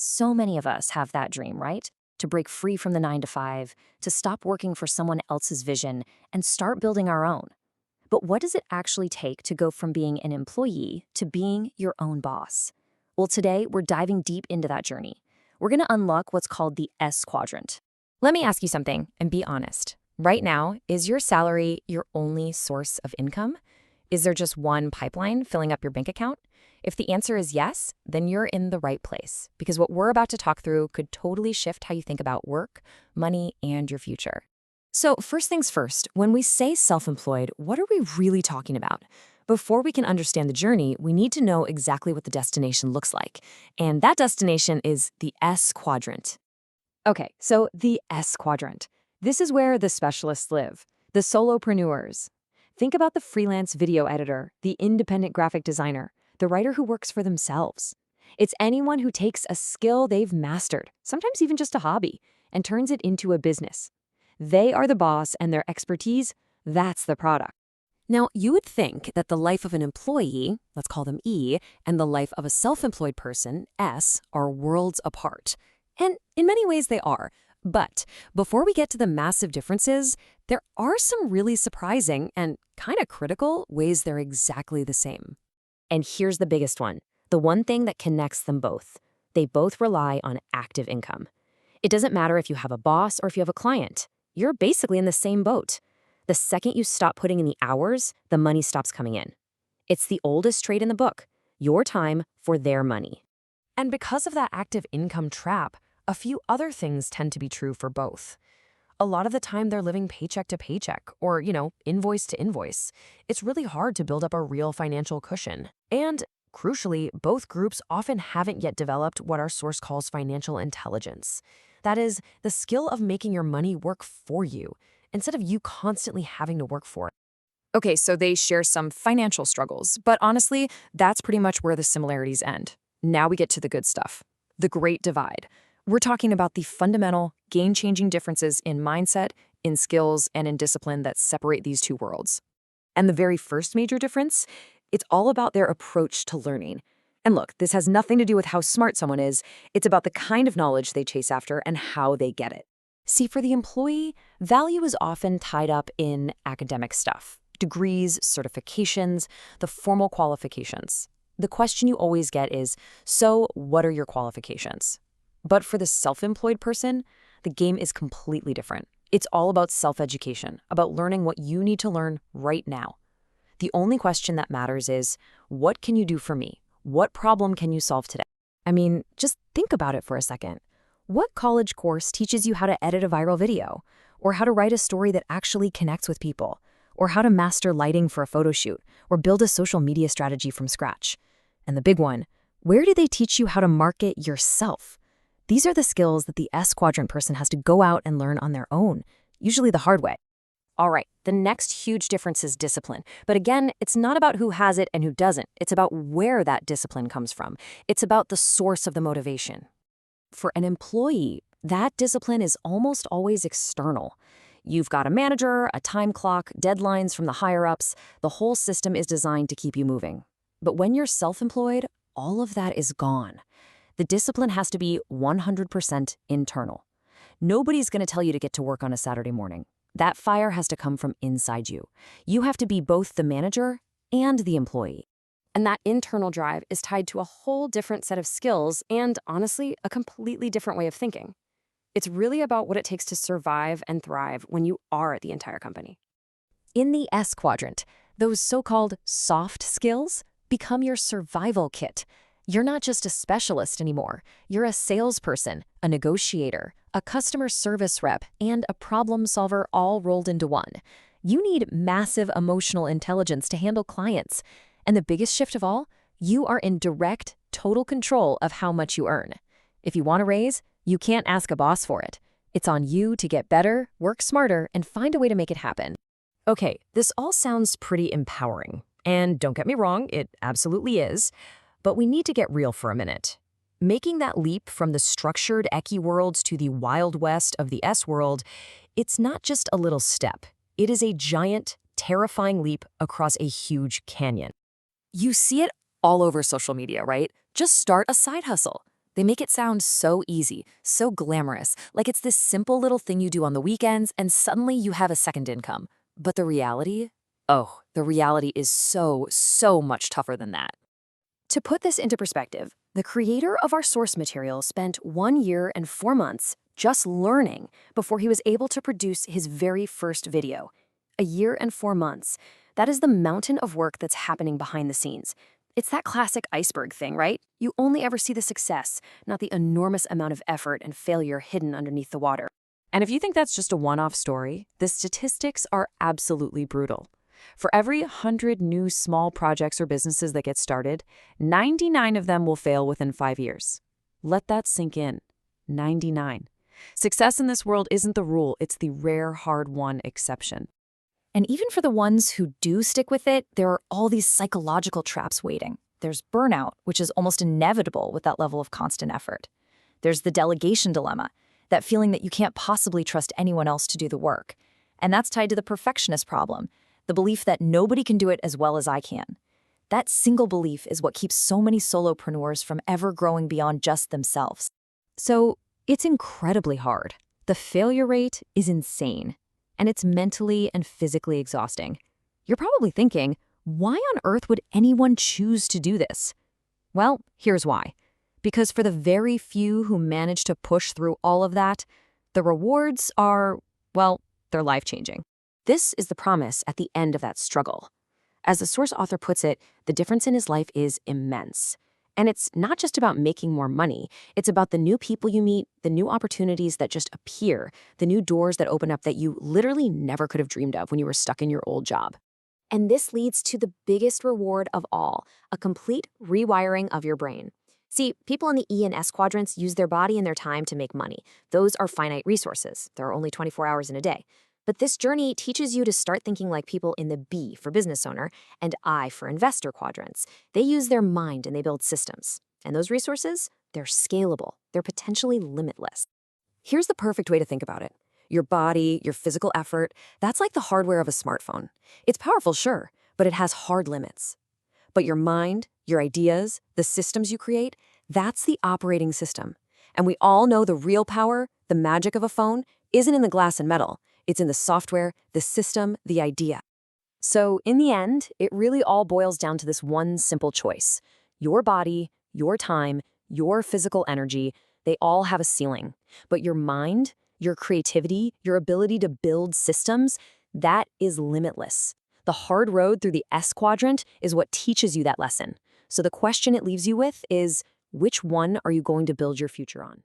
So many of us have that dream, right? To break free from the 9 to 5, to stop working for someone else's vision, and start building our own. But what does it actually take to go from being an employee to being your own boss? Well, today we're diving deep into that journey. We're going to unlock what's called the S quadrant. Let me ask you something and be honest. Right now, is your salary your only source of income? Is there just one pipeline filling up your bank account? If the answer is yes, then you're in the right place, because what we're about to talk through could totally shift how you think about work, money, and your future. So, first things first, when we say self-employed, what are we really talking about? Before we can understand the journey, we need to know exactly what the destination looks like. And that destination is the S quadrant. Okay, so the S quadrant. This is where the specialists live, the solopreneurs. Think about the freelance video editor, the independent graphic designer, the writer who works for themselves. It's anyone who takes a skill they've mastered, sometimes even just a hobby, and turns it into a business. They are the boss, and their expertise, that's the product. Now, you would think that the life of an employee, let's call them E, and the life of a self-employed person, S, are worlds apart. And in many ways they are. But before we get to the massive differences, there are some really surprising and kind of critical ways they're exactly the same. And here's the biggest one, the one thing that connects them both. They both rely on active income. It doesn't matter if you have a boss or if you have a client. You're basically in the same boat. The second you stop putting in the hours, the money stops coming in. It's the oldest trade in the book, your time for their money. And because of that active income trap, a few other things tend to be true for both. A lot of the time they're living paycheck to paycheck or, invoice to invoice. It's really hard to build up a real financial cushion. And crucially, both groups often haven't yet developed what our source calls financial intelligence. That is, the skill of making your money work for you, instead of you constantly having to work for it. Okay, so they share some financial struggles, but honestly, that's pretty much where the similarities end. Now we get to the good stuff. The Great Divide. We're talking about the fundamental, game-changing differences in mindset, in skills, and in discipline that separate these two worlds. And the very first major difference, it's all about their approach to learning. And look, this has nothing to do with how smart someone is. It's about the kind of knowledge they chase after and how they get it. See, for the employee, value is often tied up in academic stuff. Degrees, certifications, the formal qualifications. The question you always get is, so what are your qualifications? But for the self-employed person, the game is completely different. It's all about self-education, about learning what you need to learn right now. The only question that matters is, what can you do for me? What problem can you solve today? I mean, just think about it for a second. What college course teaches you how to edit a viral video? Or how to write a story that actually connects with people? Or how to master lighting for a photo shoot? Or build a social media strategy from scratch? And the big one, where do they teach you how to market yourself? These are the skills that the S quadrant person has to go out and learn on their own, usually the hard way. All right, the next huge difference is discipline. But again, it's not about who has it and who doesn't. It's about where that discipline comes from. It's about the source of the motivation. For an employee, that discipline is almost always external. You've got a manager, a time clock, deadlines from the higher-ups. The whole system is designed to keep you moving. But when you're self-employed, all of that is gone. The discipline has to be 100% internal. Nobody's going to tell you to get to work on a Saturday morning. That fire has to come from inside you. You have to be both the manager and the employee. And that internal drive is tied to a whole different set of skills and, honestly, a completely different way of thinking. It's really about what it takes to survive and thrive when you are the entire company. In the S quadrant, those so-called soft skills become your survival kit. You're not just a specialist anymore. You're a salesperson, a negotiator, a customer service rep, and a problem solver all rolled into one. You need massive emotional intelligence to handle clients. And the biggest shift of all, you are in direct, total control of how much you earn. If you want a raise, you can't ask a boss for it. It's on you to get better, work smarter, and find a way to make it happen. Okay, this all sounds pretty empowering. And don't get me wrong, it absolutely is. But we need to get real for a minute. Making that leap from the structured Eki worlds to the Wild West of the S world, it's not just a little step. It is a giant, terrifying leap across a huge canyon. You see it all over social media, right? Just start a side hustle. They make it sound so easy, so glamorous, like it's this simple little thing you do on the weekends and suddenly you have a second income. But the reality? Oh, the reality is so much tougher than that. To put this into perspective, the creator of our source material spent 1 year and 4 months just learning before he was able to produce his very first video. A year and 4 months. That is the mountain of work that's happening behind the scenes. It's that classic iceberg thing, right? You only ever see the success, not the enormous amount of effort and failure hidden underneath the water. And if you think that's just a one-off story, the statistics are absolutely brutal. For every 100 new small projects or businesses that get started, 99 of them will fail within 5 years. Let that sink in. 99. Success in this world isn't the rule, it's the rare, hard-won exception. And even for the ones who do stick with it, there are all these psychological traps waiting. There's burnout, which is almost inevitable with that level of constant effort. There's the delegation dilemma, that feeling that you can't possibly trust anyone else to do the work. And that's tied to the perfectionist problem, the belief that nobody can do it as well as I can. That single belief is what keeps so many solopreneurs from ever growing beyond just themselves. So it's incredibly hard. The failure rate is insane. And it's mentally and physically exhausting. You're probably thinking, why on earth would anyone choose to do this? Well, here's why. Because for the very few who manage to push through all of that, the rewards are, well, they're life-changing. This is the promise at the end of that struggle. As the source author puts it, the difference in his life is immense. And it's not just about making more money. It's about the new people you meet, the new opportunities that just appear, the new doors that open up that you literally never could have dreamed of when you were stuck in your old job. And this leads to the biggest reward of all, a complete rewiring of your brain. See, people in the E and S quadrants use their body and their time to make money. Those are finite resources. There are only 24 hours in a day. But this journey teaches you to start thinking like people in the B for business owner and I for investor quadrants. They use their mind and they build systems. And those resources, they're scalable. They're potentially limitless. Here's the perfect way to think about it. Your body, your physical effort, that's like the hardware of a smartphone. It's powerful, sure, but it has hard limits. But your mind, your ideas, the systems you create, that's the operating system. And we all know the real power, the magic of a phone, isn't in the glass and metal. It's in the software, the system, the idea. So in the end, it really all boils down to this one simple choice. Your body, your time, your physical energy, they all have a ceiling. But your mind, your creativity, your ability to build systems, that is limitless. The hard road through the S quadrant is what teaches you that lesson. So the question it leaves you with is, which one are you going to build your future on?